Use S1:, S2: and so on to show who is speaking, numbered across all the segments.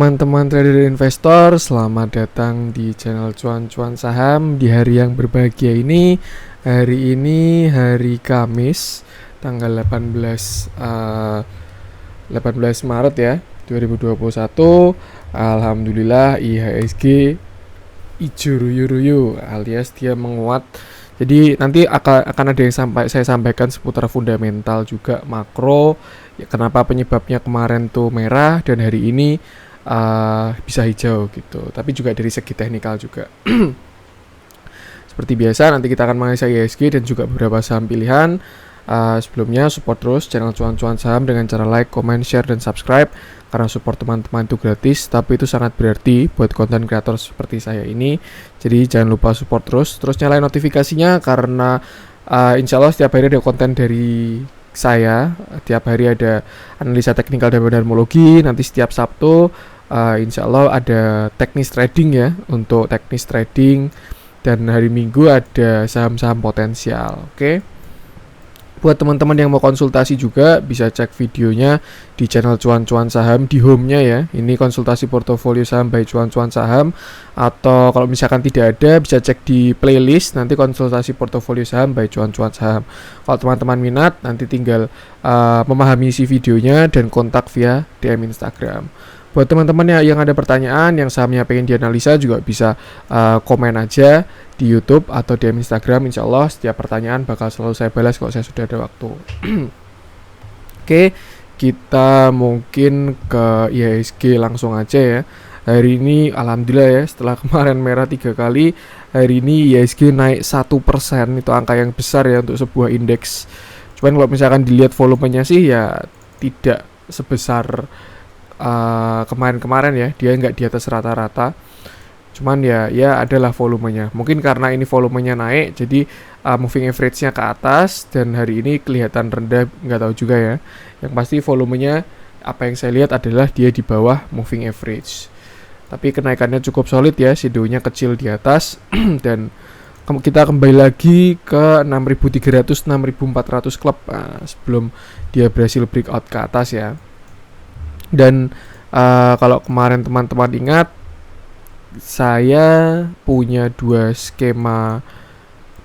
S1: Teman-teman trader investor, selamat datang di channel Cuan-Cuan Saham di hari yang berbahagia ini. Hari ini hari Kamis, tanggal 18 Maret ya, 2021. Alhamdulillah IHSG ijo ruyu-ruyu alias dia menguat. Jadi nanti akan ada yang saya sampaikan seputar fundamental juga makro. Ya, kenapa penyebabnya kemarin tuh merah dan hari ini bisa hijau gitu, tapi juga dari segi teknikal juga. Seperti biasa nanti kita akan menganalisa IHSG dan juga beberapa saham pilihan. Sebelumnya support terus channel Cuan-Cuan Saham dengan cara like, comment, share, dan subscribe, karena support teman-teman itu gratis tapi itu sangat berarti buat konten kreator seperti saya ini. Jadi jangan lupa support terus nyalain notifikasinya, karena insya Allah setiap hari ada konten dari saya. Tiap hari ada analisa teknikal dan terminologi. Nanti setiap Sabtu insya Allah ada teknis trading ya, untuk teknis trading. Dan hari Minggu ada saham-saham potensial. Oke. Buat teman-teman yang mau konsultasi juga bisa cek videonya di channel Cuan-Cuan Saham di home-nya ya. Ini konsultasi portofolio saham by Cuan-Cuan Saham. Atau kalau misalkan tidak ada, bisa cek di playlist nanti konsultasi portofolio saham by Cuan-Cuan Saham. Kalau teman-teman minat, nanti tinggal memahami isi videonya dan kontak via DM Instagram. Buat teman-teman yang ada pertanyaan, yang sahamnya pengen dianalisa, juga bisa komen aja di YouTube atau di Instagram. Insya Allah setiap pertanyaan bakal selalu saya balas kalau saya sudah ada waktu. Oke, kita mungkin ke IHSG langsung aja ya. Hari ini alhamdulillah ya, setelah kemarin merah 3 kali, hari ini IHSG naik 1%. Itu angka yang besar ya untuk sebuah indeks. Cuman kalau misalkan dilihat volumenya sih ya tidak sebesar kemarin-kemarin ya, dia nggak di atas rata-rata. Cuman ya adalah volumenya. Mungkin karena ini volumenya naik, jadi moving average-nya ke atas, dan hari ini kelihatan rendah, nggak tahu juga ya. Yang pasti volumenya, apa yang saya lihat adalah dia di bawah moving average. Tapi kenaikannya cukup solid ya, shadow-nya kecil di atas. Dan kita kembali lagi ke 6.300, 6.400 klub sebelum dia berhasil breakout ke atas ya. Dan kalau kemarin teman-teman ingat, saya punya 2 skema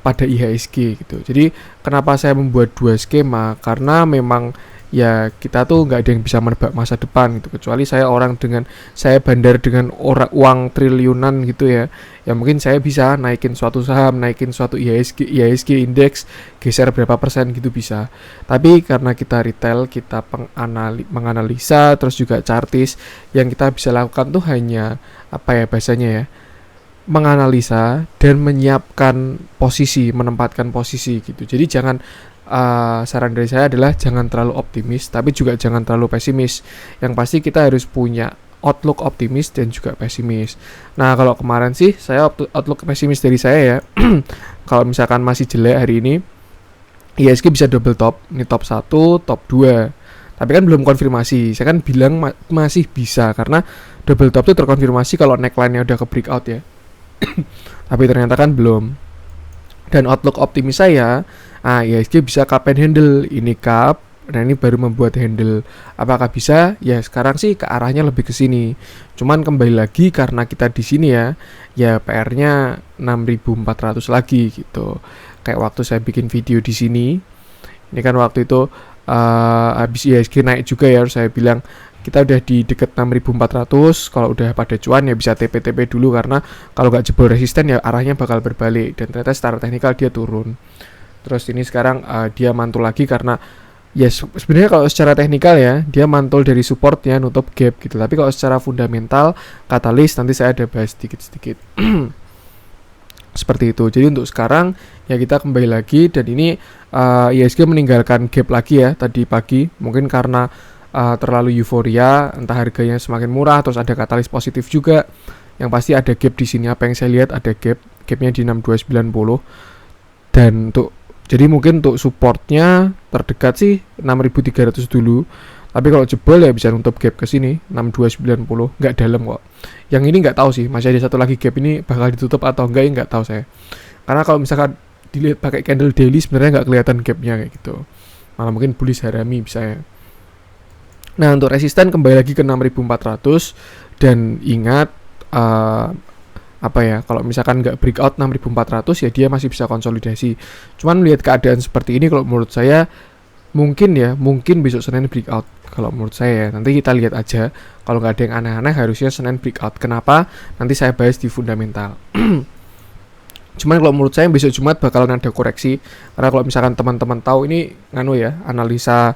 S1: pada IHSG gitu. Jadi kenapa saya membuat 2 skema? Karena memang ya kita tuh nggak ada yang bisa menebak masa depan gitu. Kecuali saya bandar dengan uang triliunan gitu ya. Ya mungkin saya bisa naikin suatu saham, naikin suatu IHSG indeks, geser berapa persen gitu bisa. Tapi karena kita retail, kita menganalisa, terus juga chartis, yang kita bisa lakukan tuh hanya apa ya bahasanya ya, menganalisa dan menyiapkan posisi, menempatkan posisi gitu. Jadi jangan saran dari saya adalah jangan terlalu optimis, tapi juga jangan terlalu pesimis. Yang pasti kita harus punya outlook optimis dan juga pesimis. Nah kalau kemarin sih saya outlook pesimis dari saya ya. Kalau misalkan masih jelek hari ini, IHSG bisa double top. Ini top 1, top 2. Tapi kan belum konfirmasi. Saya kan bilang masih bisa, karena double top itu terkonfirmasi kalau neckline-nya udah ke breakout ya. Tapi ternyata kan belum. Dan outlook optimis saya, IHSG bisa cup and handle. Ini cup, nah ini baru membuat handle. Apakah bisa? Ya sekarang sih ke arahnya lebih ke sini. Cuman kembali lagi karena kita di sini ya PR-nya 6.400 lagi gitu. Kayak waktu saya bikin video di sini. Ini kan waktu itu habis IHSG naik juga ya, saya bilang kita udah di deket 6.400. Kalau udah pada cuan ya bisa TP-TP dulu, karena kalau nggak jebol resisten ya arahnya bakal berbalik. Dan ternyata secara teknikal dia turun. Terus ini sekarang dia mantul lagi, karena ya sebenarnya kalau secara teknikal ya dia mantul dari support ya, nutup gap gitu. Tapi kalau secara fundamental, katalis, nanti saya ada bahas sedikit-sedikit. Seperti itu. Jadi untuk sekarang ya kita kembali lagi, dan ini IHSG meninggalkan gap lagi ya tadi pagi. Mungkin karena terlalu euforia, entah harganya semakin murah, terus ada katalis positif juga. Yang pasti ada gap di sini. Apa yang saya lihat ada gapnya di 6290. Dan jadi mungkin untuk supportnya terdekat sih 6.300 dulu. Tapi kalau jebol ya bisa nutup gap ke sini 6290, nggak dalam kok. Yang ini nggak tahu sih, masih ada satu lagi gap ini bakal ditutup atau enggak, ya nggak tahu saya. Karena kalau misalkan dilihat pakai candle daily sebenarnya nggak kelihatan gapnya kayak gitu. Malah mungkin bullish harami bisa ya. Nah, untuk resisten kembali lagi ke 6400, dan ingat apa ya, kalau misalkan nggak breakout 6400 ya dia masih bisa konsolidasi. Cuman melihat keadaan seperti ini, kalau menurut saya mungkin besok Senin breakout kalau menurut saya ya. Nanti kita lihat aja, kalau nggak ada yang aneh-aneh harusnya Senin breakout. Kenapa? Nanti saya bahas di fundamental. Cuman kalau menurut saya besok Jumat bakalan ada koreksi, karena kalau misalkan teman-teman tahu ini analisa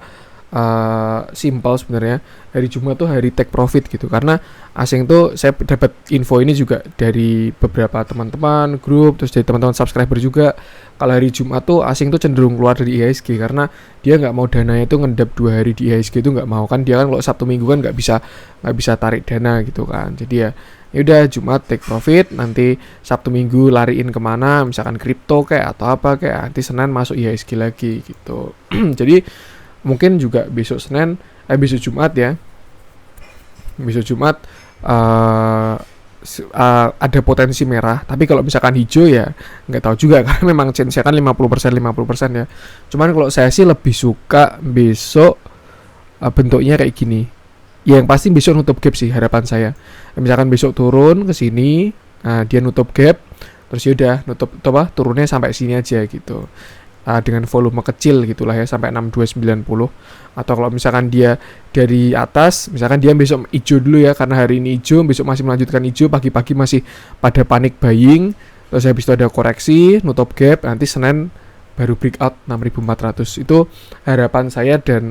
S1: simple sebenarnya, hari Jumat tuh hari take profit gitu. Karena asing tuh, saya dapat info ini juga dari beberapa teman-teman grup, terus dari teman-teman subscriber juga, kalau hari Jumat tuh asing tuh cenderung keluar dari IHSG karena dia nggak mau dananya itu ngendap 2 hari di IHSG, itu nggak mau kan. Dia kan kalau Sabtu Minggu kan nggak bisa tarik dana gitu kan. Jadi ya udah Jumat take profit, nanti Sabtu Minggu lariin kemana, misalkan kripto kayak atau apa kayak, nanti Senin masuk IHSG lagi gitu. Jadi mungkin juga besok Jumat ya, besok Jumat ada potensi merah, tapi kalau misalkan hijau ya nggak tahu juga karena memang chance-nya kan 50% ya. Cuman kalau saya sih lebih suka besok bentuknya kayak gini. Ya, yang pasti besok nutup gap sih harapan saya. Misalkan besok turun ke sini, dia nutup gap, terus yaudah turunnya sampai sini aja gitu. Dengan volume kecil gitulah ya, sampai 6290. Atau kalau misalkan dia dari atas, misalkan dia besok hijau dulu ya, karena hari ini hijau, besok masih melanjutkan hijau, pagi-pagi masih pada panik buying, terus habis itu ada koreksi, nutup gap, nanti Senin baru breakout 6400. Itu harapan saya dan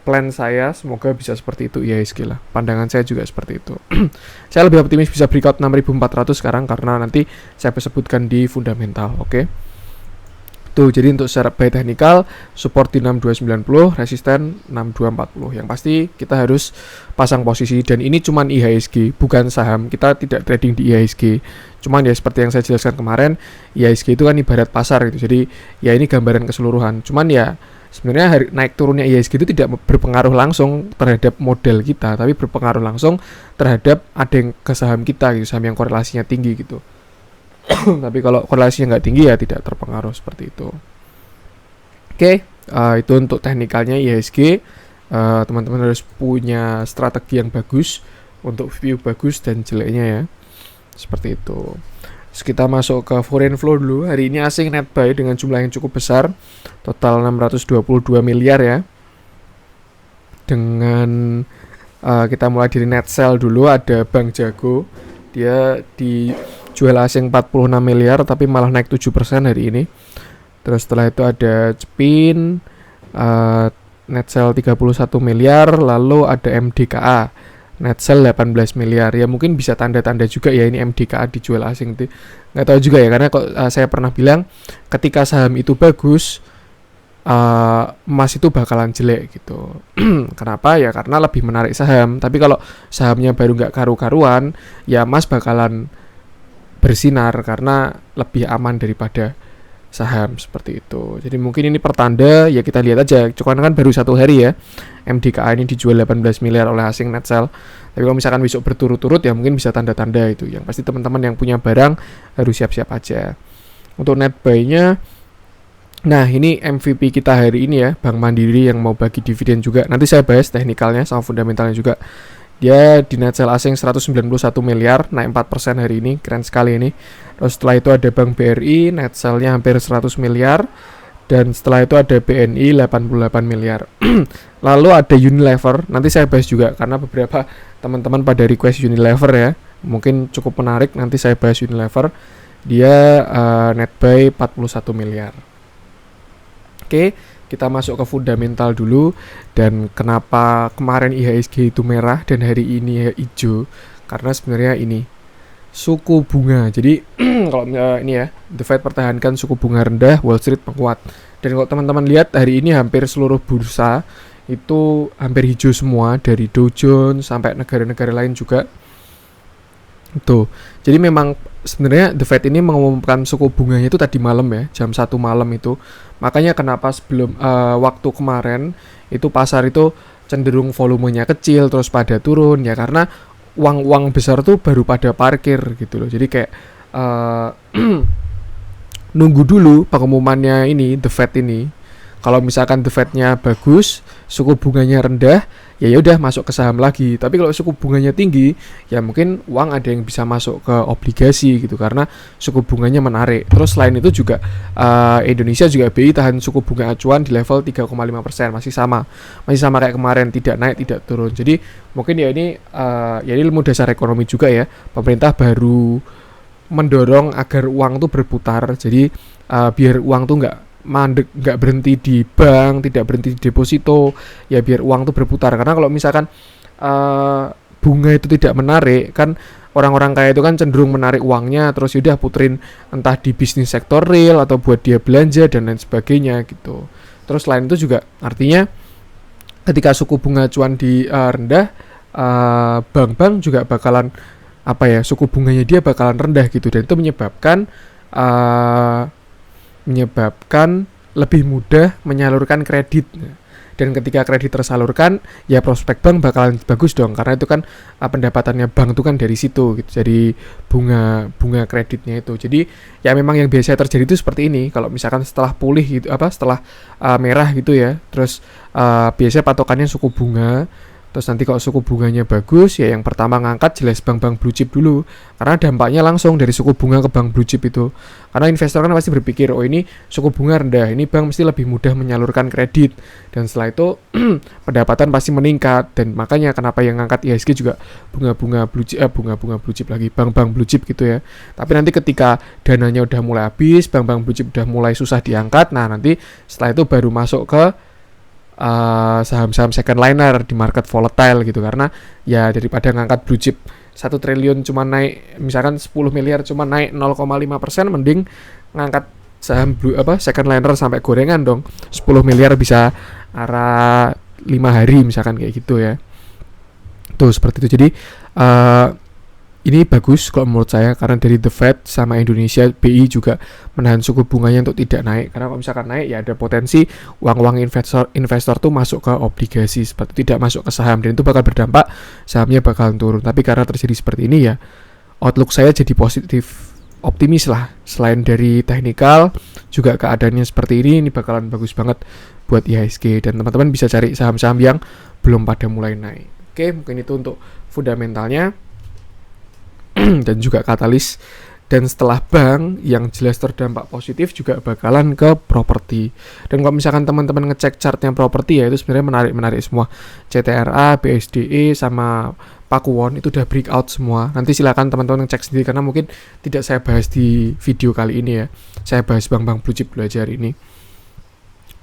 S1: plan saya, semoga bisa seperti itu IHSG lah. Pandangan saya juga seperti itu. Saya lebih optimis bisa breakout 6400 sekarang karena nanti saya sebutkan di fundamental, oke? Tuh, jadi untuk secara buy technical, support di 6290, resisten 6240. Yang pasti kita harus pasang posisi, dan ini cuman IHSG, bukan saham. Kita tidak trading di IHSG. Cuman ya seperti yang saya jelaskan kemarin, IHSG itu kan ibarat pasar gitu. Jadi ya ini gambaran keseluruhan. Cuman ya sebenarnya naik turunnya IHSG itu tidak berpengaruh langsung terhadap modal kita, tapi berpengaruh langsung terhadap ada yang ke saham kita gitu, saham yang korelasinya tinggi gitu. Tapi kalau korelasinya nggak tinggi ya tidak terpengaruh seperti itu. Oke, itu untuk teknikalnya IHSG. Teman-teman harus punya strategi yang bagus untuk view bagus dan jeleknya ya, seperti itu. Terus kita masuk ke foreign flow dulu. Hari ini asing net buy dengan jumlah yang cukup besar, total 622 miliar ya. Dengan kita mulai dari net sell dulu, ada Bank Jago, dia dijual asing 46 miliar tapi malah naik 7% hari ini. Terus setelah itu ada Cepin, net sell 31 miliar, lalu ada MDKA, net sell 18 miliar. Ya mungkin bisa tanda-tanda juga ya ini MDKA dijual asing tuh. Nggak tahu juga ya, karena kok saya pernah bilang ketika saham itu bagus, emas itu bakalan jelek gitu. Kenapa ya? Karena lebih menarik saham. Tapi kalau sahamnya baru nggak karu-karuan, ya emas bakalan bersinar karena lebih aman daripada saham, seperti itu. Jadi mungkin ini pertanda, ya kita lihat aja. Cuman kan baru 1 hari ya MDKA ini dijual 18 miliar oleh asing net sell. Tapi kalau misalkan besok berturut-turut ya mungkin bisa tanda-tanda itu. Yang pasti teman-teman yang punya barang harus siap-siap aja. Untuk net buy-nya, nah ini MVP kita hari ini ya, Bank Mandiri yang mau bagi dividen juga. Nanti saya bahas teknikalnya sama fundamentalnya juga. Dia di net sell asing 191 miliar, naik 4% hari ini, keren sekali ini. Terus setelah itu ada Bank BRI, net sell-nya hampir 100 miliar. Dan setelah itu ada BNI 88 miliar. Lalu ada Unilever, nanti saya bahas juga karena beberapa teman-teman pada request Unilever ya. Mungkin cukup menarik, nanti saya bahas Unilever. Dia net buy 41 miliar. Oke, kita masuk ke fundamental dulu. Dan kenapa kemarin IHSG itu merah dan hari ini hijau? Karena sebenarnya ini suku bunga. Jadi kalau ini ya, The Fed pertahankan suku bunga rendah, Wall Street menguat. Dan kalau teman-teman lihat hari ini hampir seluruh bursa itu hampir hijau semua, dari Dow Jones sampai negara-negara lain juga. Tuh. Jadi memang sebenarnya The Fed ini mengumumkan suku bunganya itu tadi malam ya, jam 1 malam itu. Makanya kenapa sebelum waktu kemarin itu pasar itu cenderung volumenya kecil terus pada turun ya, karena uang besar tuh baru pada parkir gitu loh. Jadi kayak nunggu dulu pengumumannya ini The Fed ini. Kalau misalkan the Fed-nya bagus, suku bunganya rendah, ya udah masuk ke saham lagi. Tapi kalau suku bunganya tinggi, ya mungkin uang ada yang bisa masuk ke obligasi gitu karena suku bunganya menarik. Terus selain itu juga Indonesia juga BI tahan suku bunga acuan di level 3,5%, masih sama kayak kemarin, tidak naik tidak turun. Jadi mungkin ya ini ilmu dasar ekonomi juga ya. Pemerintah baru mendorong agar uang tuh berputar. Jadi biar uang tuh nggak berhenti di bank, tidak berhenti di deposito, ya biar uang tuh berputar. Karena kalau misalkan bunga itu tidak menarik, kan orang-orang kaya itu kan cenderung menarik uangnya terus yaudah puterin entah di bisnis sektor real atau buat dia belanja dan lain sebagainya gitu. Terus selain itu juga artinya ketika suku bunga acuan di rendah, bank-bank juga bakalan suku bunganya dia bakalan rendah gitu, dan itu menyebabkan lebih mudah menyalurkan kredit. Dan ketika kredit tersalurkan, ya prospek bank bakalan bagus dong, karena itu kan pendapatannya bank itu kan dari situ gitu, jadi bunga kreditnya itu. Jadi ya memang yang biasa terjadi itu seperti ini. Kalau misalkan setelah pulih gitu, setelah merah gitu ya, terus biasanya patokannya suku bunga. Terus nanti kalau suku bunganya bagus, ya yang pertama ngangkat jelas bank-bank blue chip dulu. Karena dampaknya langsung dari suku bunga ke bank blue chip itu. Karena investor kan pasti berpikir, oh ini suku bunga rendah, ini bank mesti lebih mudah menyalurkan kredit. Dan setelah itu pendapatan pasti meningkat. Dan makanya kenapa yang ngangkat IHSG juga bunga-bunga blue chip lagi, bank-bank blue chip gitu ya. Tapi nanti ketika dananya udah mulai habis, bank-bank blue chip udah mulai susah diangkat, nah nanti setelah itu baru masuk ke saham-saham second liner di market volatile gitu. Karena ya daripada ngangkat blue chip 1 triliun cuma naik, misalkan 10 miliar cuma naik 0,5%, mending ngangkat saham second liner sampai gorengan dong, 10 miliar bisa arah 5 hari misalkan kayak gitu ya. Tuh seperti itu. Jadi ini bagus kalau menurut saya, karena dari The Fed sama Indonesia BI juga menahan suku bunganya untuk tidak naik. Karena kalau misalkan naik, ya ada potensi uang-uang investor tuh masuk ke obligasi, seperti tidak masuk ke saham, dan itu bakal berdampak sahamnya bakalan turun. Tapi karena terjadi seperti ini, ya outlook saya jadi positif, optimis lah. Selain dari teknikal, juga keadaannya seperti ini bakalan bagus banget buat IHSG, dan teman-teman bisa cari saham-saham yang belum pada mulai naik. Oke, mungkin itu untuk fundamentalnya dan juga katalis. Dan setelah bank yang jelas terdampak positif juga bakalan ke properti. Dan kalau misalkan teman-teman ngecek chartnya properti, ya itu sebenarnya menarik semua. CTRA, BSDE sama Pakuwon itu udah breakout semua. Nanti silakan teman-teman ngecek sendiri karena mungkin tidak saya bahas di video kali ini ya. Saya bahas bank-bank blue chip dulu aja hari ini.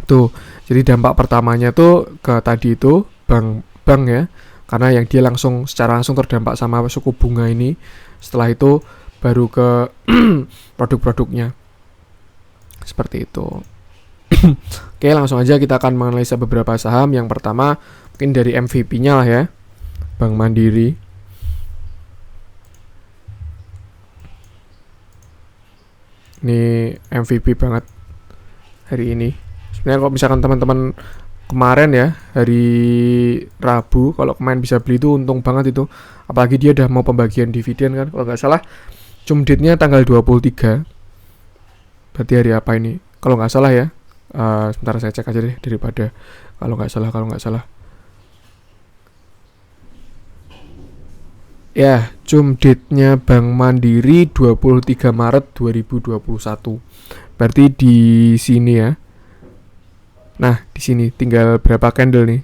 S1: Tuh, jadi dampak pertamanya tuh ke tadi itu bank ya. Karena yang dia secara langsung terdampak sama suku bunga ini. Setelah itu baru ke produk-produknya. Seperti itu. Oke, langsung aja kita akan menganalisa beberapa saham. Yang pertama mungkin dari MVP-nya lah ya, Bank Mandiri. Ini MVP banget hari ini. Sebenarnya kalau misalkan teman-teman kemarin ya, hari Rabu, kalau kemarin bisa beli itu untung banget itu. Apalagi dia udah mau pembagian dividen kan. Kalau nggak salah cumditnya tanggal 23. Berarti hari apa ini? Kalau nggak salah ya. Sebentar saya cek aja deh, daripada kalau nggak salah. Ya, cumditnya Bank Mandiri 23 Maret 2021. Berarti di sini ya. Nah, di sini tinggal berapa candle nih?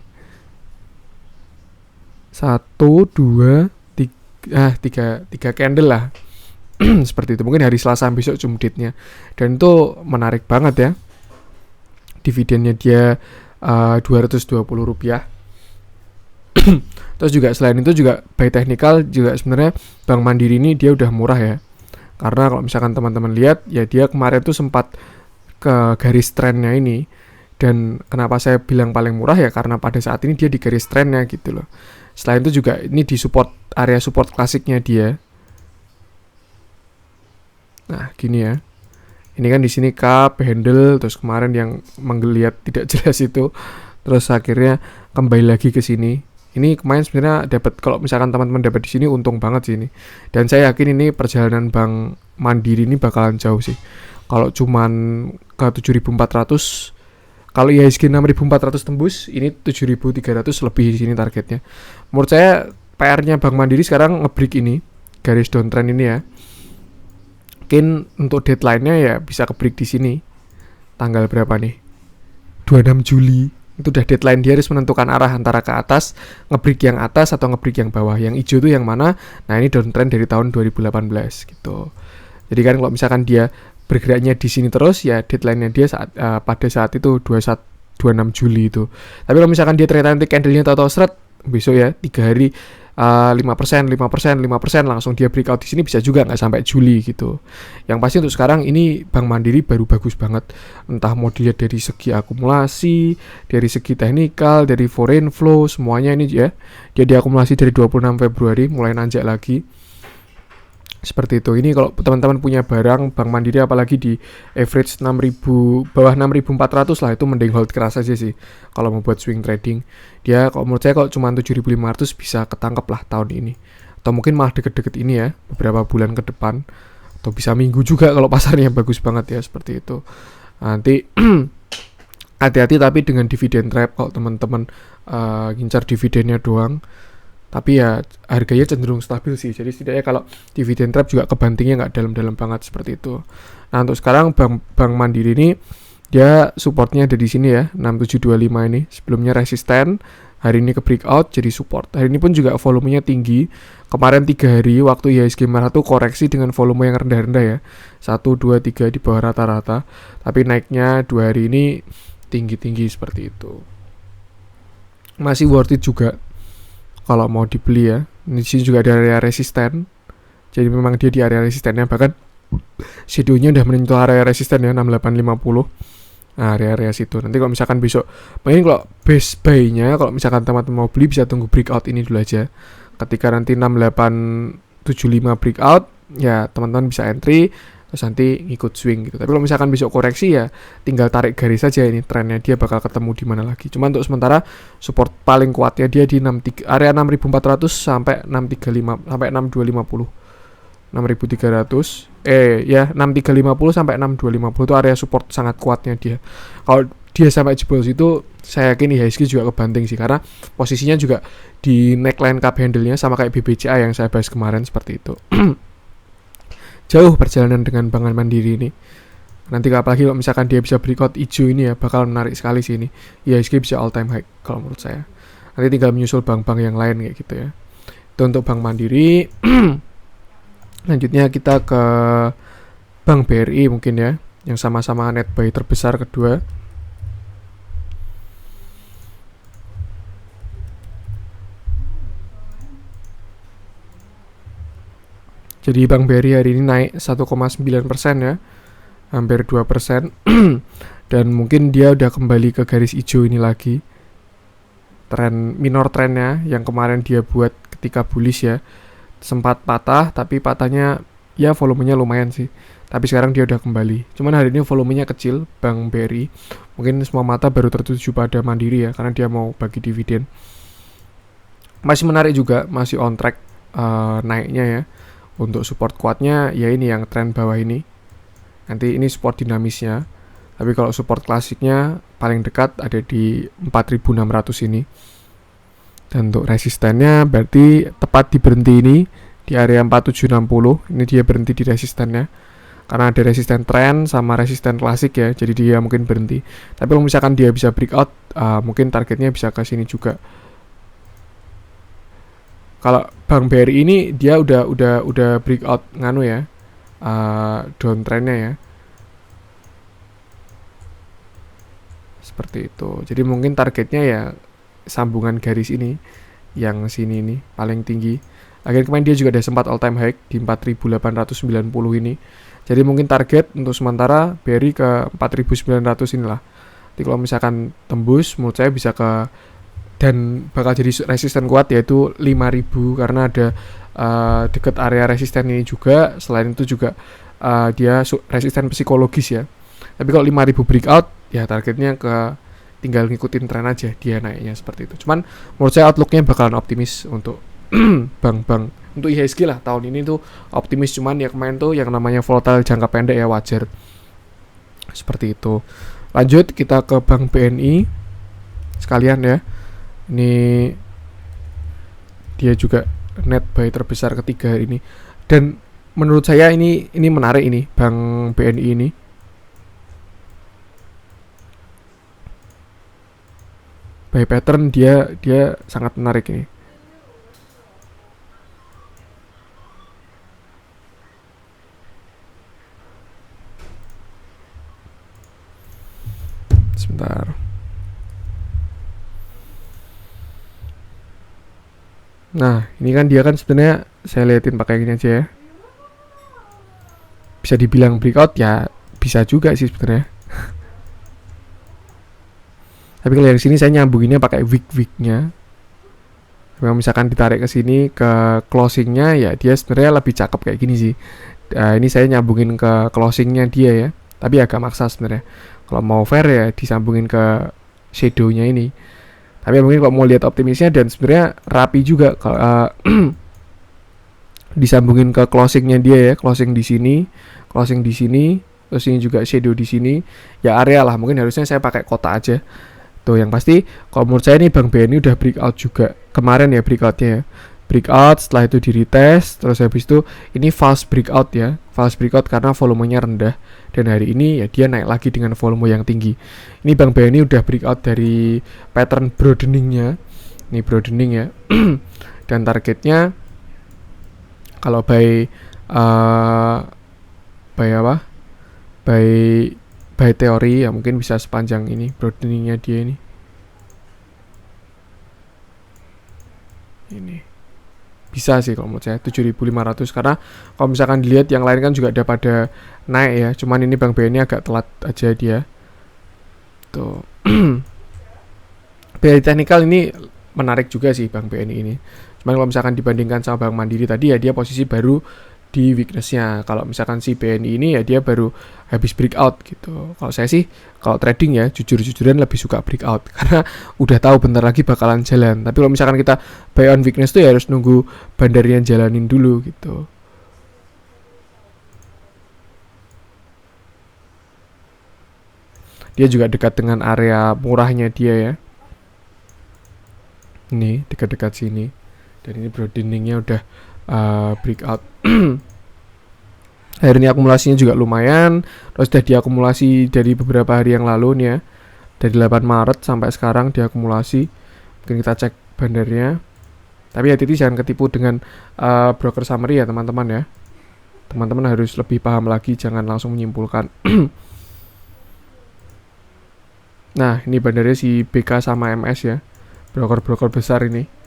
S1: 1, 2, 3 candle lah. Seperti itu. Mungkin hari Selasa besok cumditnya. Dan itu menarik banget ya. Dividennya dia Rp220. Terus juga selain itu juga by technical juga sebenarnya Bank Mandiri ini dia udah murah ya. Karena kalau misalkan teman-teman lihat ya, dia kemarin tuh sempat ke garis trennya ini. Dan kenapa saya bilang paling murah ya, karena pada saat ini dia di garis trennya gitu loh. Selain itu juga ini di area support klasiknya dia. Nah, gini ya. Ini kan di sini cup, handle, terus kemarin yang menggeliat tidak jelas itu, terus akhirnya kembali lagi ke sini. Ini kemarin sebenarnya dapat, kalau misalkan teman-teman dapat di sini untung banget sih ini. Dan saya yakin ini perjalanan Bank Mandiri ini bakalan jauh sih. Kalau cuman ke 7.400, Kalau IHSG 6.400 tembus, ini 7.300 lebih di sini targetnya. Menurut saya PR-nya Bank Mandiri sekarang nge-break ini, garis downtrend ini ya. Mungkin untuk deadline-nya ya bisa ke-break di sini. Tanggal berapa nih? 26 Juli. Itu udah deadline, dia harus menentukan arah antara ke atas, nge-break yang atas atau nge-break yang bawah. Yang hijau itu yang mana? Nah, ini downtrend dari tahun 2018 gitu. Jadi kan kalau misalkan dia bergeraknya di sini terus, ya deadline-nya dia pada saat itu 26 Juli itu. Tapi kalau misalkan dia ternyata nanti candle-nya tahu-tahu seret besok ya 3 hari 5%, 5%, 5% langsung dia breakout di sini, bisa juga nggak sampai Juli gitu. Yang pasti untuk sekarang ini Bank Mandiri baru bagus banget. Entah mau dilihat dari segi akumulasi, dari segi teknikal, dari foreign flow, semuanya ini ya. Dia diakumulasi dari 26 Februari mulai nanjak lagi. Seperti itu. Ini kalau teman-teman punya barang Bank Mandiri apalagi di average 6.000 bawah 6.400 lah, itu mending hold keras aja sih kalau mau buat swing trading. Dia kalau menurut saya kalau cuma 7.500 bisa ketangkep lah tahun ini. Atau mungkin malah deket-deket ini ya, beberapa bulan ke depan. Atau bisa minggu juga kalau pasarnya bagus banget ya, seperti itu. Nanti hati-hati tapi dengan dividen trap kalau teman-teman ngincar dividennya doang. Tapi ya harganya cenderung stabil sih. Jadi setidaknya kalau dividen trap juga kebantingnya nggak dalam-dalam banget seperti itu. Nah untuk sekarang Bank Mandiri ini dia supportnya ada di sini ya, 6725 ini. Sebelumnya resisten, hari ini ke breakout jadi support. Hari ini pun juga volumenya tinggi. Kemarin 3 hari waktu IHSG merah tuh koreksi dengan volume yang rendah-rendah ya. 1, 2, 3 di bawah rata-rata. Tapi naiknya 2 hari ini tinggi-tinggi seperti itu. Masih worth it juga kalau mau dibeli ya. Di sini juga ada area resisten. Jadi memang dia di area resistennya, bahkan shadownya udah menyentuh area resisten ya 6850. Nah, area situ. Nanti kalau misalkan besok, mungkin kalau base buy-nya kalau misalkan teman-teman mau beli bisa tunggu breakout ini dulu aja. Ketika nanti 6875 breakout, ya teman-teman bisa entry terus nanti ngikut swing gitu. Tapi kalau misalkan besok koreksi ya tinggal tarik garis saja, ini trennya dia bakal ketemu di mana lagi. Cuman untuk sementara support paling kuatnya dia di area 6400 sampai 635 sampai 6250. 6300 ya 6350 sampai 6250 itu area support sangat kuatnya dia. Kalau dia sampai jebol situ, saya yakin IHSG juga kebanting sih, karena posisinya juga di neckline cup handle-nya sama kayak BBCA yang saya bahas kemarin seperti itu. Jauh perjalanan dengan Bank Mandiri ini. Nanti apalagi kalau misalkan dia bisa breakout hijau ini ya, bakal menarik sekali sih ini. IHSG bisa all time high kalau menurut saya. Nanti tinggal menyusul bank-bank yang lain kayak gitu ya. Itu untuk Bank Mandiri. Lanjutnya kita ke Bank BRI mungkin ya, yang sama-sama net buy terbesar kedua. Jadi Bank BRI hari ini naik 1,9% ya, hampir 2%. Dan mungkin dia udah kembali ke garis hijau ini lagi. Tren minor trennya yang kemarin dia buat ketika bullish ya, sempat patah, tapi patahnya ya volumenya lumayan sih. Tapi sekarang dia udah kembali. Cuman hari ini volumenya kecil Bank BRI. Mungkin semua mata baru tertuju pada Mandiri ya, karena dia mau bagi dividen. Masih menarik juga, masih on track naiknya ya. Untuk support kuatnya ya ini yang tren bawah ini. Nanti ini support dinamisnya. Tapi kalau support klasiknya paling dekat ada di 4600 ini. Dan untuk resistennya berarti tepat di berhenti ini di area 4760. Ini dia berhenti di resistennya. Karena ada resisten tren sama resisten klasik ya. Jadi dia mungkin berhenti. Tapi kalau misalkan dia bisa breakout, mungkin targetnya bisa ke sini juga. Kalau Bank BRI ini dia udah breakout nganu ya, downtrendnya ya, seperti itu. Jadi mungkin targetnya ya sambungan garis ini, yang sini ini paling tinggi. Akhirnya kemarin dia juga ada sempat all time high di 4.890 ini. Jadi mungkin target untuk sementara BRI ke 4.900 inilah. Jadi kalau misalkan tembus, menurut saya bisa ke, dan bakal jadi resisten kuat yaitu 5.000, karena ada dekat area resisten ini juga. Selain itu juga dia resisten psikologis ya. Tapi kalau 5.000 breakout ya targetnya ke, tinggal ngikutin tren aja dia naiknya seperti itu. Cuman menurut saya outlooknya bakalan optimis untuk bank-bank. Untuk IHSG lah tahun ini tuh optimis, cuman ya kemarin tuh yang namanya volatile jangka pendek ya wajar seperti itu. Lanjut kita ke Bank BNI sekalian ya. Ini dia juga net buy terbesar ketiga hari ini. Dan menurut saya ini menarik ini Bank BNI ini. Buy pattern dia sangat menarik ini. Sebentar. Nah, ini kan dia kan sebenarnya saya liatin pakai gini aja ya. Bisa dibilang breakout ya, bisa juga sih sebenarnya. Tapi kalau yang sini saya nyambunginnya pakai wick-wicknya. Kalau misalkan ditarik ke sini ke closingnya ya dia sebenarnya lebih cakep kayak gini sih. Ini saya nyambungin ke closingnya dia ya. Tapi agak maksa sebenarnya. Kalau mau fair ya disambungin ke shadownya ini. Tapi mungkin kalau mau lihat optimisnya dan sebenarnya rapi juga kalau disambungin ke closingnya dia ya, closing di sini, terus ini juga shadow di sini. Ya area lah, mungkin harusnya saya pakai kotak aja. Tuh yang pasti kalau menurut saya nih Bank BNI udah breakout juga. Kemarin ya breakoutnya ya. Breakout, setelah itu di retest, terus habis itu ini false breakout ya. False breakout karena volumenya rendah. Dan hari ini ya dia naik lagi dengan volume yang tinggi. Ini Bank BNI udah breakout dari pattern broadeningnya. Ini broadening ya. Dan targetnya kalau by apa? By teori ya mungkin bisa sepanjang ini broadeningnya dia ini. Ini bisa sih kalau menurut saya 7.500 karena kalau misalkan dilihat yang lain kan juga ada pada naik ya, cuman ini Bank BNI agak telat aja dia tuh. Dari teknikal ini menarik juga sih Bank BNI ini, cuman kalau misalkan dibandingkan sama Bank Mandiri tadi ya dia posisi baru di weakness-nya. Kalau misalkan si BNI ini ya dia baru habis breakout gitu. Kalau saya sih kalau trading ya jujur-jujuran lebih suka breakout karena udah tahu bentar lagi bakalan jalan. Tapi kalau misalkan kita buy on weakness tuh ya harus nunggu bandarian jalanin dulu gitu. Dia juga dekat dengan area murahnya dia ya. Ini dekat-dekat sini. Dan ini broadeningnya udah breakout. Hari ini akumulasinya juga lumayan. Terus sudah diakumulasi dari beberapa hari yang lalu nih ya. Dari 8 Maret sampai sekarang diakumulasi. Mungkin kita cek bandarnya. Tapi hati-hati jangan ketipu dengan broker summary ya teman-teman ya. Teman-teman harus lebih paham lagi, jangan langsung menyimpulkan. Nah, ini bandarnya si BK sama MS ya. Broker-broker besar ini.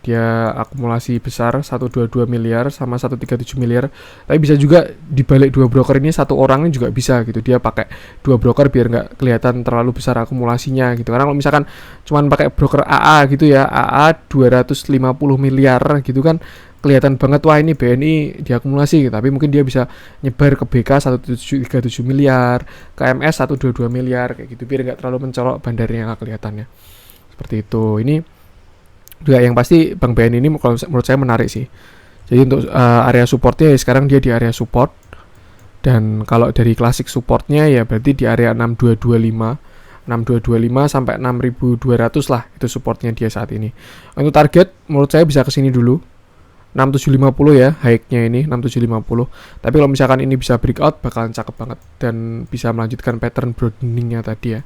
S1: Dia akumulasi besar 122 miliar sama 137 miliar. Tapi bisa juga dibalik dua broker ini satu orang ini juga bisa gitu. Dia pakai dua broker biar nggak kelihatan terlalu besar akumulasinya gitu. Karena kalau misalkan cuman pakai broker AA gitu ya, AA 250 miliar gitu kan kelihatan banget wah ini BNI diakumulasi gitu. Tapi mungkin dia bisa nyebar ke BK 137 miliar, ke MS 122 miliar kayak gitu biar nggak terlalu mencolok bandarnya nggak kelihatannya. Seperti itu. Ini juga yang pasti Bank BNI ini menurut saya menarik sih. Jadi untuk area supportnya ya sekarang dia di area support. Dan kalau dari klasik supportnya ya berarti di area 6225 sampai 6200 lah itu supportnya dia saat ini. Untuk target menurut saya bisa kesini dulu 6750 ya, high-nya ini 6750. Tapi kalau misalkan ini bisa breakout bakalan cakep banget dan bisa melanjutkan pattern broadening-nya tadi ya.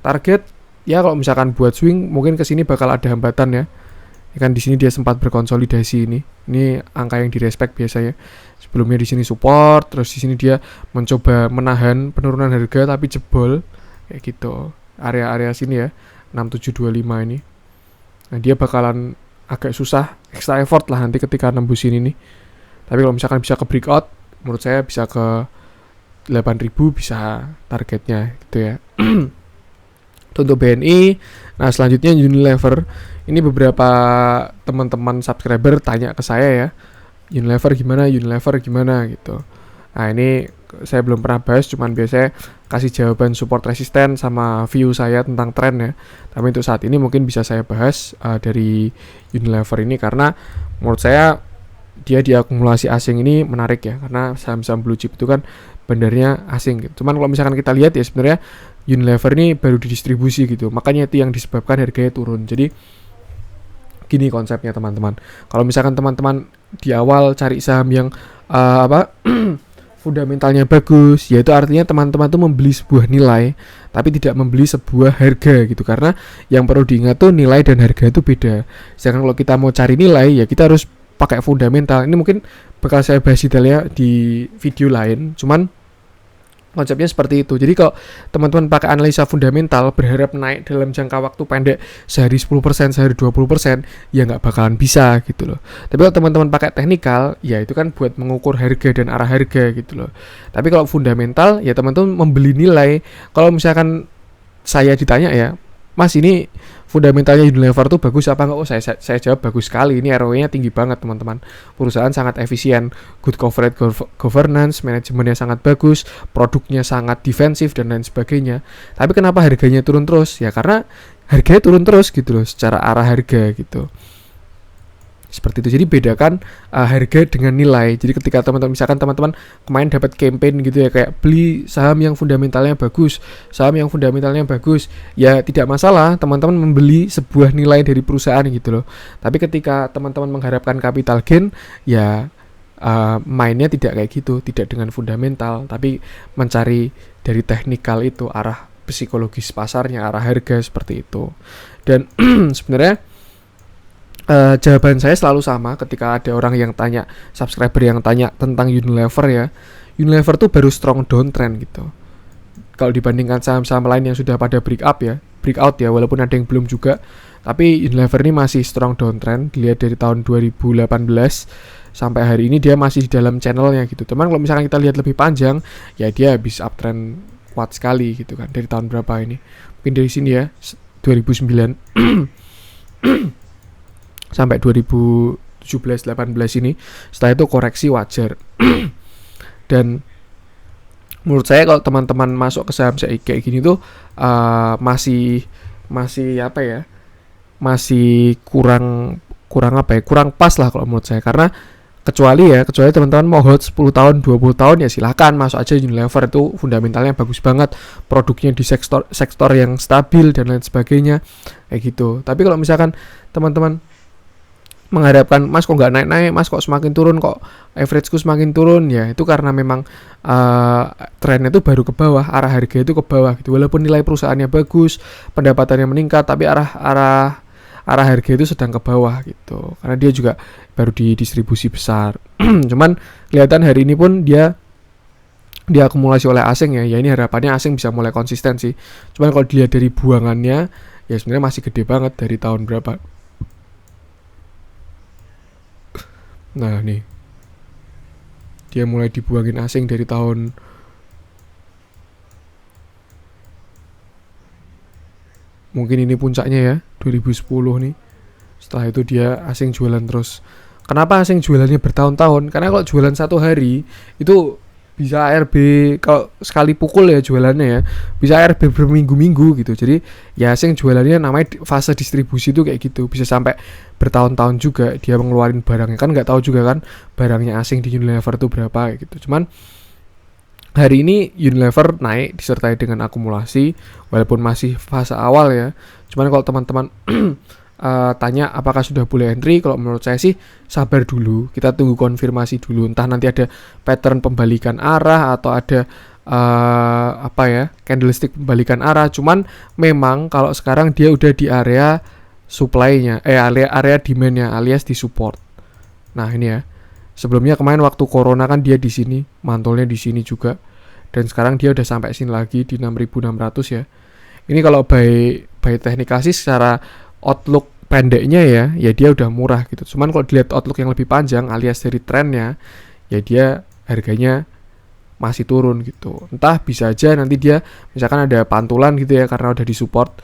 S1: Target ya kalau misalkan buat swing mungkin kesini bakal ada hambatan ya. Kan di sini dia sempat berkonsolidasi ini. Ini angka yang direspek biasanya. Sebelumnya di sini support, terus di sini dia mencoba menahan penurunan harga tapi jebol kayak gitu. Area-area sini ya 6725 ini. Nah, dia bakalan agak susah, extra effort lah nanti ketika nembusin ini. Tapi kalau misalkan bisa ke breakout, menurut saya bisa ke 8.000 bisa targetnya gitu ya. Untuk BNI. Nah, selanjutnya Unilever. Ini beberapa teman-teman subscriber tanya ke saya ya. Unilever gimana gitu. Nah, ini saya belum pernah bahas, cuman biasanya kasih jawaban support resisten sama view saya tentang tren ya. Tapi untuk saat ini mungkin bisa saya bahas dari Unilever ini karena menurut saya dia diakumulasi asing ini menarik ya, karena saham-saham blue chip itu kan bandarnya asing gitu. Cuman kalau misalkan kita lihat ya sebenarnya Unilever ini baru didistribusi gitu, makanya itu yang disebabkan harganya turun. Jadi gini konsepnya teman-teman, kalau misalkan teman-teman di awal cari saham yang apa fundamentalnya bagus, yaitu artinya teman-teman tuh membeli sebuah nilai tapi tidak membeli sebuah harga gitu, karena yang perlu diingat tuh nilai dan harga itu beda. Sedangkan kalau kita mau cari nilai ya kita harus pakai fundamental. Ini mungkin bakal saya bahas detailnya di video lain, cuman konsepnya seperti itu. Jadi kalau teman-teman pakai analisa fundamental berharap naik dalam jangka waktu pendek sehari 10%, sehari 20%, ya nggak bakalan bisa gitu loh. Tapi kalau teman-teman pakai teknikal, ya itu kan buat mengukur harga dan arah harga gitu loh. Tapi kalau fundamental, ya teman-teman membeli nilai. Kalau misalkan saya ditanya ya, Mas ini fundamentalnya Unilever tuh bagus apa enggak? Oh saya jawab bagus sekali. Ini ROE-nya tinggi banget teman-teman. Perusahaan sangat efisien, good corporate governance, manajemennya sangat bagus, produknya sangat defensif dan lain sebagainya. Tapi kenapa harganya turun terus? Ya karena harganya turun terus gitu loh, secara arah harga gitu. Seperti itu. Jadi bedakan harga dengan nilai. Jadi ketika teman-teman misalkan teman-teman kemarin dapat campaign gitu ya, kayak beli saham yang fundamentalnya bagus, ya tidak masalah teman-teman membeli sebuah nilai dari perusahaan gitu loh. Tapi ketika teman-teman mengharapkan capital gain, ya mainnya tidak kayak gitu, tidak dengan fundamental, tapi mencari dari teknikal itu, arah psikologis pasarnya, arah harga, seperti itu. Dan sebenarnya jawaban saya selalu sama ketika ada orang yang tanya, subscriber yang tanya tentang Unilever ya. Unilever tuh baru strong downtrend gitu. Kalau dibandingkan saham-saham lain yang sudah pada breakout ya, walaupun ada yang belum juga. Tapi Unilever ini masih strong downtrend. Dilihat dari tahun 2018 sampai hari ini dia masih di dalam channelnya gitu. Teman kalau misalkan kita lihat lebih panjang, ya dia habis uptrend kuat sekali gitu kan. Dari tahun berapa ini? Mungkin dari sini ya, 2009 sampai 2017-18 ini. Setelah itu koreksi wajar. Dan menurut saya kalau teman-teman masuk ke saham kayak gini tuh masih apa ya, masih kurang pas lah kalau menurut saya. Karena kecuali teman-teman mau hold 10 tahun 20 tahun ya silahkan masuk aja. Unilever itu fundamentalnya bagus banget, produknya di sektor yang stabil dan lain sebagainya kayak gitu. Tapi kalau misalkan teman-teman mengharapkan, Mas kok nggak naik-naik, Mas kok semakin turun, kok averageku semakin turun, ya itu karena memang trennya itu baru ke bawah, arah harga itu ke bawah gitu. Walaupun nilai perusahaannya bagus, pendapatannya meningkat, tapi arah harga itu sedang ke bawah gitu, karena dia juga baru di distribusi besar. Cuman kelihatan hari ini pun dia diakumulasi oleh asing ya ini harapannya asing bisa mulai konsisten sih. Cuman kalau dilihat dari buangannya ya sebenarnya masih gede banget. Dari tahun berapa? Nah nih, dia mulai dibuangin asing dari tahun mungkin ini puncaknya ya 2010 nih. Setelah itu dia asing jualan terus. Kenapa asing jualannya bertahun-tahun? Karena kalau jualan satu hari itu bisa ARB, kalau sekali pukul ya jualannya ya, bisa ARB berminggu-minggu gitu. Jadi ya asing jualannya namanya fase distribusi itu kayak gitu, bisa sampai bertahun-tahun juga dia mengeluarin barangnya. Kan nggak tahu juga kan barangnya asing di Unilever itu berapa gitu. Cuman hari ini Unilever naik disertai dengan akumulasi walaupun masih fase awal ya. Cuman kalau teman-teman tanya apakah sudah boleh entry, kalau menurut saya sih sabar dulu, kita tunggu konfirmasi dulu, entah nanti ada pattern pembalikan arah atau ada candlestick pembalikan arah. Cuman memang kalau sekarang dia udah di area supply-nya, area demand-nya alias di support. Nah ini ya, sebelumnya kemarin waktu corona kan dia di sini, mantulnya di sini juga, dan sekarang dia udah sampai sini lagi di 6.600 ya. Ini kalau by teknikasi secara outlook pendeknya ya dia udah murah gitu. Cuman kalau dilihat outlook yang lebih panjang alias dari trennya, ya dia harganya masih turun gitu. Entah bisa aja nanti dia misalkan ada pantulan gitu ya, karena udah di support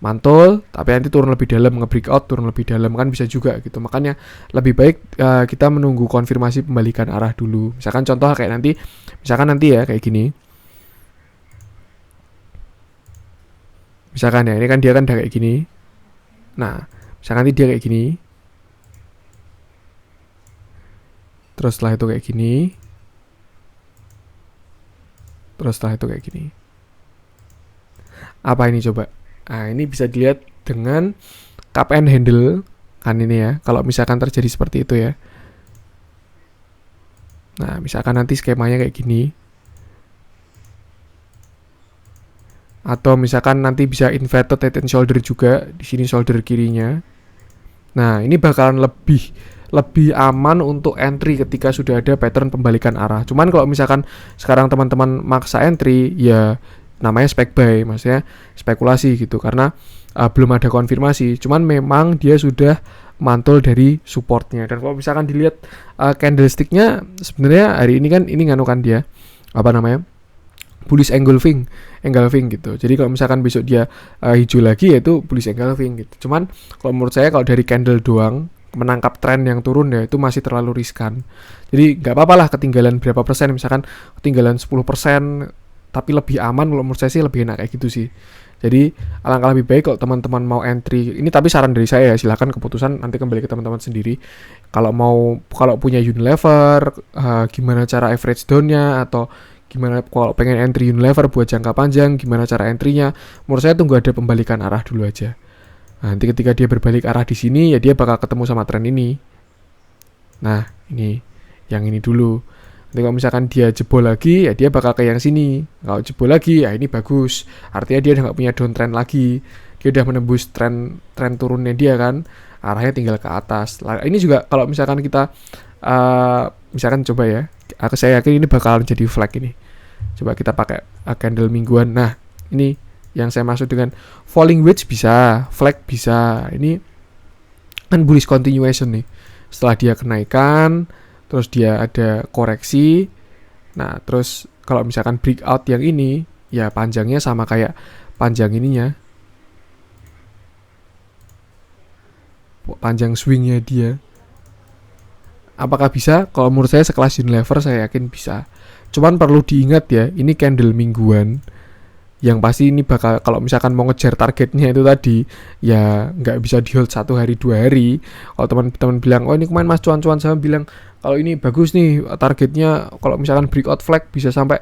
S1: mantul, tapi nanti turun lebih dalam, nge-breakout turun lebih dalam, kan bisa juga gitu. Makanya lebih baik kita menunggu konfirmasi pembalikan arah dulu. Misalkan contoh kayak nanti ya kayak gini. Misalkan ya, ini kan dia kan udah kayak gini. Nah, misalkan nanti dia kayak gini, terus setelah itu kayak gini, terus setelah itu kayak gini. Apa ini coba? Nah, ini bisa dilihat dengan cup and handle kan ini ya. Kalau misalkan terjadi seperti itu ya. Nah, misalkan nanti skemanya kayak gini. Atau misalkan nanti bisa inverted head and shoulder juga, di sini shoulder kirinya. Nah, ini bakalan lebih aman untuk entry ketika sudah ada pattern pembalikan arah. Cuman kalau misalkan sekarang teman-teman maksa entry, ya namanya spec buy, maksudnya spekulasi gitu, karena belum ada konfirmasi. Cuman memang dia sudah mantul dari supportnya. Dan kalau misalkan dilihat candlesticknya, sebenarnya hari ini kan ini nganukan dia apa namanya, bullish engulfing gitu. Jadi kalau misalkan besok dia hijau lagi, yaitu bullish engulfing gitu. Cuman kalau menurut saya kalau dari candle doang menangkap tren yang turun ya itu masih terlalu riskan. Jadi nggak apa-apa lah ketinggalan berapa persen, misalkan ketinggalan 10%, tapi lebih aman kalau menurut saya sih, lebih enak kayak gitu sih. Jadi alangkah lebih baik kalau teman-teman mau entry ini, tapi saran dari saya ya, silakan keputusan nanti kembali ke teman-teman sendiri. Kalau punya Unilever, gimana cara average down-nya, atau gimana kalau pengen entry Unilever buat jangka panjang, gimana cara entry-nya. Menurut saya tunggu ada pembalikan arah dulu aja. Nah, nanti ketika dia berbalik arah di sini, ya dia bakal ketemu sama tren ini. Nah, ini yang ini dulu. Nanti kalau misalkan dia jebol lagi, ya dia bakal ke yang sini. Kalau jebol lagi, ya ini bagus. Artinya dia udah nggak punya downtrend lagi. Dia udah menembus tren turunnya dia kan. Arahnya tinggal ke atas. Ini juga kalau misalkan kita, misalkan coba ya, saya yakin ini bakal jadi flag ini. Coba kita pakai candle mingguan. Nah, ini yang saya maksud dengan falling wedge bisa, flag bisa. Ini kan bullish continuation nih. Setelah dia kenaikan, terus dia ada koreksi. Nah, terus kalau misalkan breakout yang ini, ya panjangnya sama kayak panjang ininya. Panjang swingnya dia. Apakah bisa? Kalau menurut saya sekelas Unilever saya yakin bisa. Cuman perlu diingat ya, ini candle mingguan. Yang pasti ini bakal, kalau misalkan mau ngejar targetnya itu tadi, ya nggak bisa di hold 1 hari 2 hari. Kalau teman-teman bilang, oh ini kemarin Mas Cuan-Cuan sama bilang kalau ini bagus nih targetnya, kalau misalkan breakout flag bisa sampai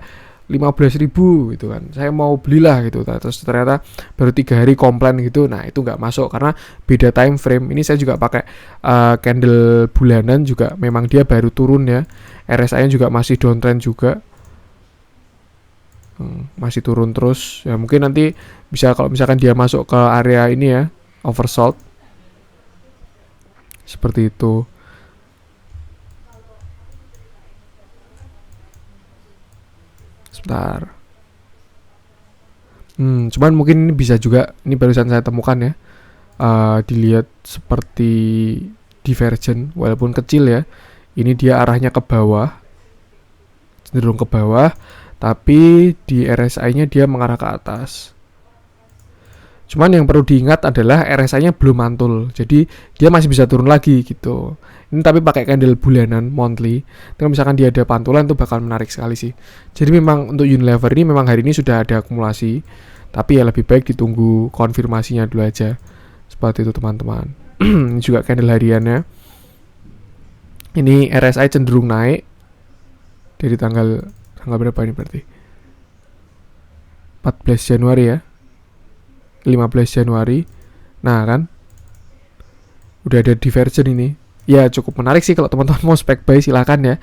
S1: 15.000 gitu kan, saya mau belilah gitu. Terus ternyata baru 3 hari komplain gitu. Nah, itu nggak masuk karena beda time frame. Ini saya juga pakai candle bulanan juga, memang dia baru turun ya. RSI-nya juga masih downtrend juga, masih turun terus. Ya mungkin nanti bisa, kalau misalkan dia masuk ke area ini ya, oversold seperti itu. Sebentar. Cuman mungkin ini bisa juga, ini barusan saya temukan ya, dilihat seperti divergent walaupun kecil ya. Ini dia arahnya ke bawah, cenderung ke bawah, tapi di RSI-nya dia mengarah ke atas. Cuman yang perlu diingat adalah RSI-nya belum mantul, jadi dia masih bisa turun lagi gitu. Ini tapi pakai candle bulanan monthly. Kalau misalkan dia ada pantulan itu bakal menarik sekali sih. Jadi memang untuk Unilever ini memang hari ini sudah ada akumulasi, tapi ya lebih baik ditunggu konfirmasinya dulu aja. Seperti itu teman-teman. Ini juga candle hariannya. Ini RSI cenderung naik dari tanggal berapa ini berarti? 14 Januari ya. 15 Januari. Nah kan, udah ada divergent ini. Ya cukup menarik sih kalau teman-teman mau spek buy, silakan ya.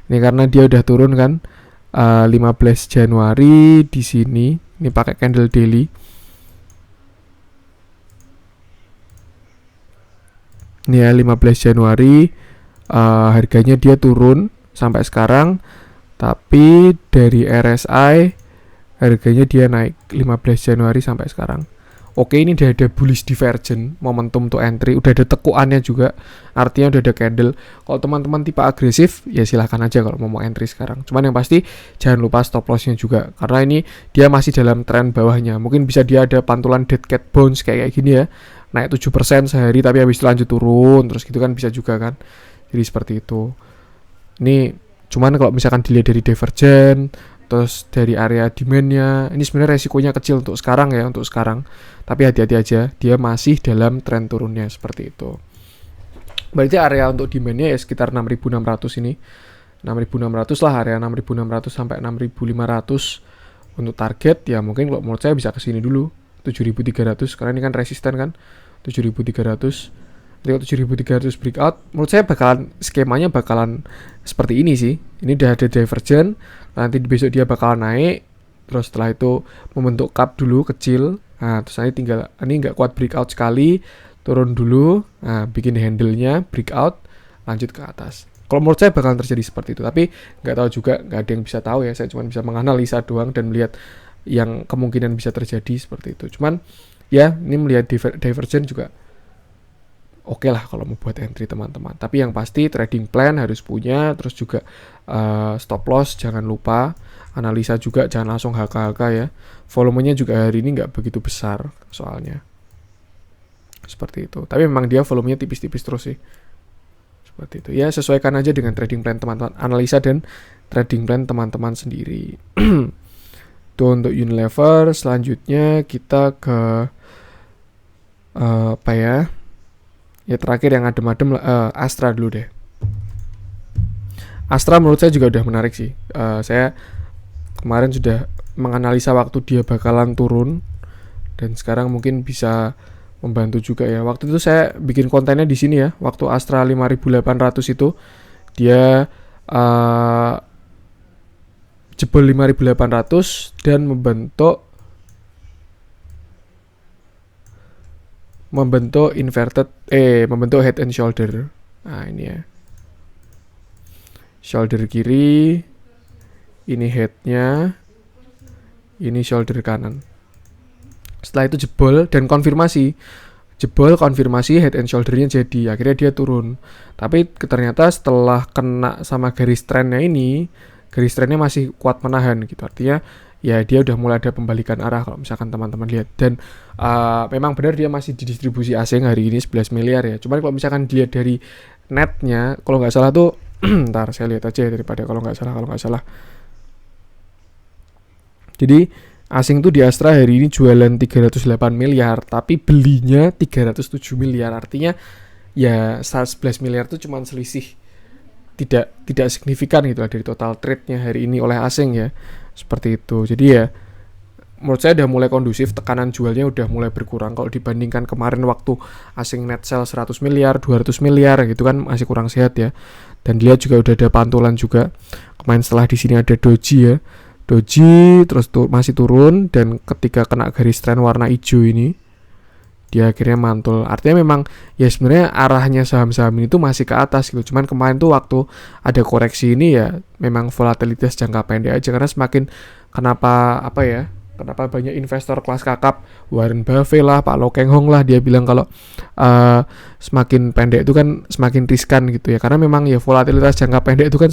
S1: Ini karena dia udah turun kan, 15 Januari di sini. Ini pakai candle daily. Ini ya 15 Januari, harganya dia turun sampai sekarang, tapi dari RSI harganya dia naik 15 Januari sampai sekarang. Oke, ini udah ada bullish divergent, momentum untuk entry, udah ada tekuannya juga, artinya udah ada candle. Kalau teman-teman tipe agresif, ya silahkan aja kalau mau entry sekarang. Cuman yang pasti jangan lupa stop lossnya juga, karena ini dia masih dalam tren bawahnya. Mungkin bisa dia ada pantulan dead cat bounce kayak gini ya, naik 7% sehari tapi habis itu lanjut turun, terus gitu kan bisa juga kan. Jadi seperti itu. Ini cuman kalau misalkan dilihat dari divergent, terus dari area demand-nya, ini sebenarnya resikonya kecil untuk sekarang ya, untuk sekarang. Tapi hati-hati aja, dia masih dalam tren turunnya seperti itu. Berarti area untuk demand-nya ya sekitar 6.600 ini. 6.600 lah, area 6.600 sampai 6.500 untuk target. Ya mungkin kalau menurut saya bisa ke sini dulu. 7.300 karena ini kan resisten kan 7.300. Jadi 7.300 breakout, menurut saya skemanya bakalan seperti ini sih. Ini udah ada divergent, nanti besok dia bakalan naik, terus setelah itu membentuk cup dulu kecil. Nah, terus nanti tinggal ini nggak kuat breakout sekali, turun dulu, nah bikin handle-nya breakout, lanjut ke atas. Kalau menurut saya bakalan terjadi seperti itu, tapi nggak tahu juga, nggak ada yang bisa tahu ya. Saya cuma bisa menganalisa doang dan melihat yang kemungkinan bisa terjadi seperti itu. Cuman ya ini melihat divergent juga oke lah kalau mau buat entry teman-teman. Tapi yang pasti trading plan harus punya, terus juga stop loss jangan lupa, analisa juga jangan langsung HK ya. Volumenya juga hari ini nggak begitu besar soalnya. Seperti itu. Tapi memang dia volumenya tipis-tipis terus sih. Seperti itu. Ya sesuaikan aja dengan trading plan teman-teman, analisa dan trading plan teman-teman sendiri. Itu untuk Unilever. Selanjutnya kita ke apa ya? Ya terakhir yang adem-adem Astra dulu deh. Astra menurut saya juga udah menarik sih. Saya kemarin sudah menganalisa waktu dia bakalan turun dan sekarang mungkin bisa membantu juga ya. Waktu itu saya bikin kontennya di sini ya. Waktu Astra 5.800 itu dia jebol 5.800 dan membentuk membentuk head and shoulder. Nah, ini ya. Shoulder kiri, ini headnya, ini shoulder kanan. Setelah itu jebol dan konfirmasi. Jebol, konfirmasi, head and shoulder-nya jadi. Akhirnya dia turun. Tapi ternyata setelah kena sama garis trendnya ini, garis trendnya masih kuat menahan gitu. Artinya ya dia udah mulai ada pembalikan arah kalau misalkan teman-teman lihat. Dan memang benar dia masih di distribusi asing hari ini 11 miliar ya. Cuman kalau misalkan dilihat dari netnya, kalau nggak salah tuh ntar saya lihat aja daripada kalau nggak salah. Jadi asing tuh di Astra hari ini jualan 308 miliar, tapi belinya 307 miliar. Artinya ya 11 miliar tuh cuman selisih tidak signifikan gitu lah dari total trade-nya hari ini oleh asing ya. Seperti itu. Jadi ya menurut saya udah mulai kondusif, tekanan jualnya udah mulai berkurang kalau dibandingkan kemarin waktu asing net sell 100 miliar, 200 miliar gitu kan masih kurang sehat ya. Dan dilihat juga udah ada pantulan juga. Kemarin setelah di sini ada doji ya. Doji terus masih turun dan ketika kena garis tren warna hijau ini dia akhirnya mantul. Artinya memang ya sebenarnya arahnya saham-saham ini tuh masih ke atas gitu. Cuman kemarin tuh waktu ada koreksi ini ya memang volatilitas jangka pendek aja karena semakin kenapa banyak investor kelas kakap, Warren Buffett lah, Pak Lo Keng Hong lah, dia bilang kalau semakin pendek itu kan semakin riskan gitu ya. Karena memang ya volatilitas jangka pendek itu kan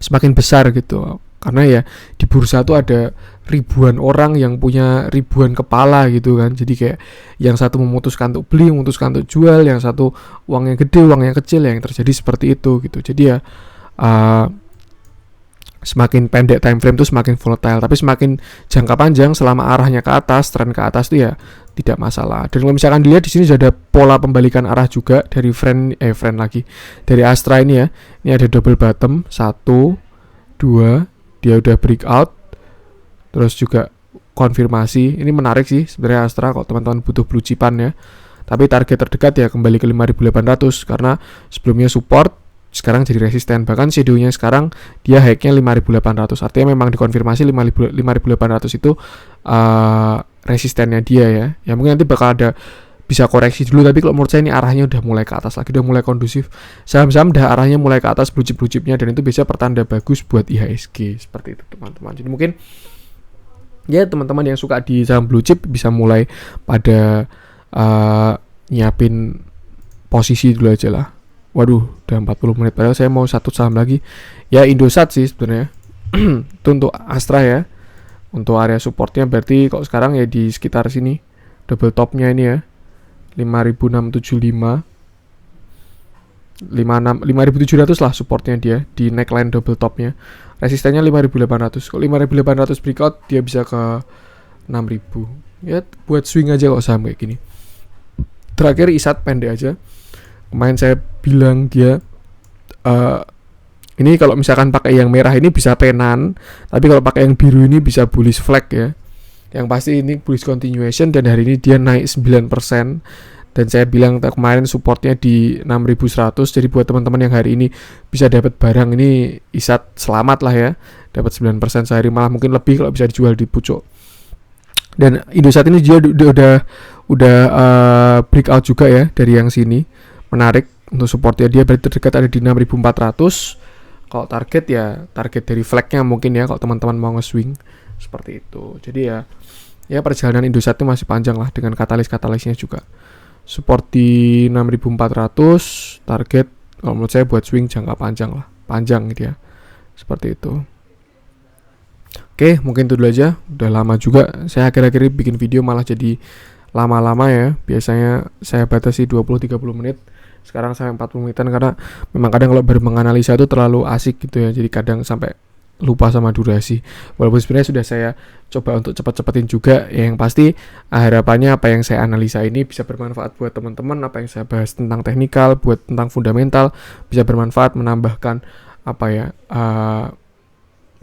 S1: semakin besar gitu. Karena ya di bursa tuh ada ribuan orang yang punya ribuan kepala gitu kan. Jadi kayak yang satu memutuskan untuk beli, memutuskan untuk jual, yang satu uangnya gede, uangnya kecil, yang terjadi seperti itu gitu. Jadi ya semakin pendek time frame tuh semakin volatile, tapi semakin jangka panjang selama arahnya ke atas, tren ke atas tuh ya tidak masalah. Dan kalau misalkan dilihat di sini sudah ada pola pembalikan arah juga dari dari Astra ini ya. Ini ada double bottom 1 2, dia udah breakout, terus juga konfirmasi. Ini menarik sih sebenarnya Astra kalau teman-teman butuh blue chipan ya. Tapi target terdekat ya kembali ke 5.800 karena sebelumnya support, sekarang jadi resisten. Bahkan shadownya sekarang dia high-nya 5.800. Artinya memang dikonfirmasi 5.800 itu resistennya dia ya. Ya mungkin nanti bakal ada bisa koreksi dulu, tapi kalau menurut saya ini arahnya udah mulai ke atas lagi, udah mulai kondusif. Saham-saham udah arahnya mulai ke atas, blue chip-nya, dan itu biasanya pertanda bagus buat IHSG seperti itu teman-teman. Jadi mungkin ya teman-teman yang suka di saham blue chip bisa mulai pada nyiapin posisi dulu aja lah. Waduh, udah 40 menit padahal saya mau satu saham lagi. Ya Indosat sih sebenarnya. Itu untuk Astra ya. Untuk area supportnya berarti kalau sekarang ya di sekitar sini. Double topnya ini ya. 5.675 5.700 lah supportnya dia di neckline double topnya. Resistennya 5.800. Kalau 5.800 breakout dia bisa ke 6.000. Ya buat swing aja kalau saham kayak gini. Terakhir ISAT pendek aja. Kemarin saya bilang dia ini kalau misalkan pakai yang merah ini bisa penan, tapi kalau pakai yang biru ini bisa bullish flag ya. Yang pasti ini bullish continuation dan hari ini dia naik 9%. Dan saya bilang kemarin supportnya di 6.100. Jadi buat teman-teman yang hari ini bisa dapat barang ini, isat selamat lah ya. Dapat 9% sehari, malah mungkin lebih kalau bisa dijual di pucuk. Dan Indosat ini dia udah breakout juga ya dari yang sini. Menarik untuk supportnya, dia berarti terdekat ada di 6.400. Kalau target ya target dari flagnya mungkin ya kalau teman-teman mau nge-swing seperti itu. Jadi ya perjalanan Indosat itu masih panjang lah dengan katalis-katalisnya juga. Support di 6.400, target kalau menurut saya buat swing jangka panjang lah, panjang gitu ya, seperti itu. Oke, mungkin itu dulu aja, udah lama juga saya akhir-akhir ini bikin video malah jadi lama-lama ya. Biasanya saya batasi 20-30 menit, sekarang sampai 40 menitan karena memang kadang kalau baru menganalisa itu terlalu asik gitu ya, jadi kadang sampai lupa sama durasi. Walaupun sebenarnya sudah saya coba untuk cepat-cepatin juga ya, yang pasti harapannya apa yang saya analisa ini bisa bermanfaat buat teman-teman. Apa yang saya bahas tentang teknikal, buat tentang fundamental bisa bermanfaat, menambahkan apa ya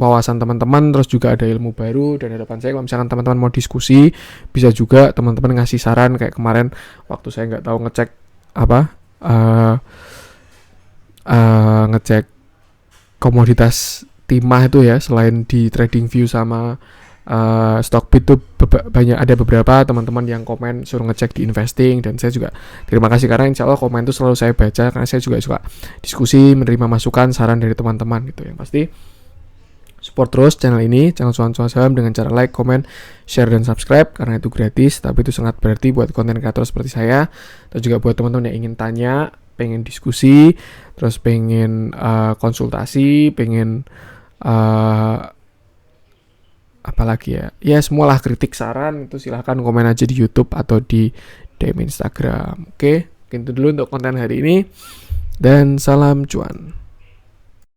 S1: wawasan teman-teman, terus juga ada ilmu baru. Dan harapan saya kalau misalkan teman-teman mau diskusi, bisa juga teman-teman ngasih saran kayak kemarin waktu saya nggak tahu ngecek ngecek komoditas timah itu ya, selain di TradingView sama Stockbit tuh ada beberapa teman-teman yang komen suruh ngecek di investing, dan saya juga terima kasih karena insya Allah komen itu selalu saya baca karena saya juga suka diskusi, menerima masukan, saran dari teman-teman gitu. Yang pasti support terus channel ini, channel Cuan-Cuan Saham, dengan cara like, comment, share, dan subscribe karena itu gratis, tapi itu sangat berarti buat konten kreator seperti saya. Dan juga buat teman-teman yang ingin tanya, pengen diskusi, terus pengen konsultasi, pengen apalagi ya semualah, kritik, saran itu silahkan komen aja di YouTube atau di DM Instagram. Oke, mungkin itu dulu untuk konten hari ini, dan salam cuan.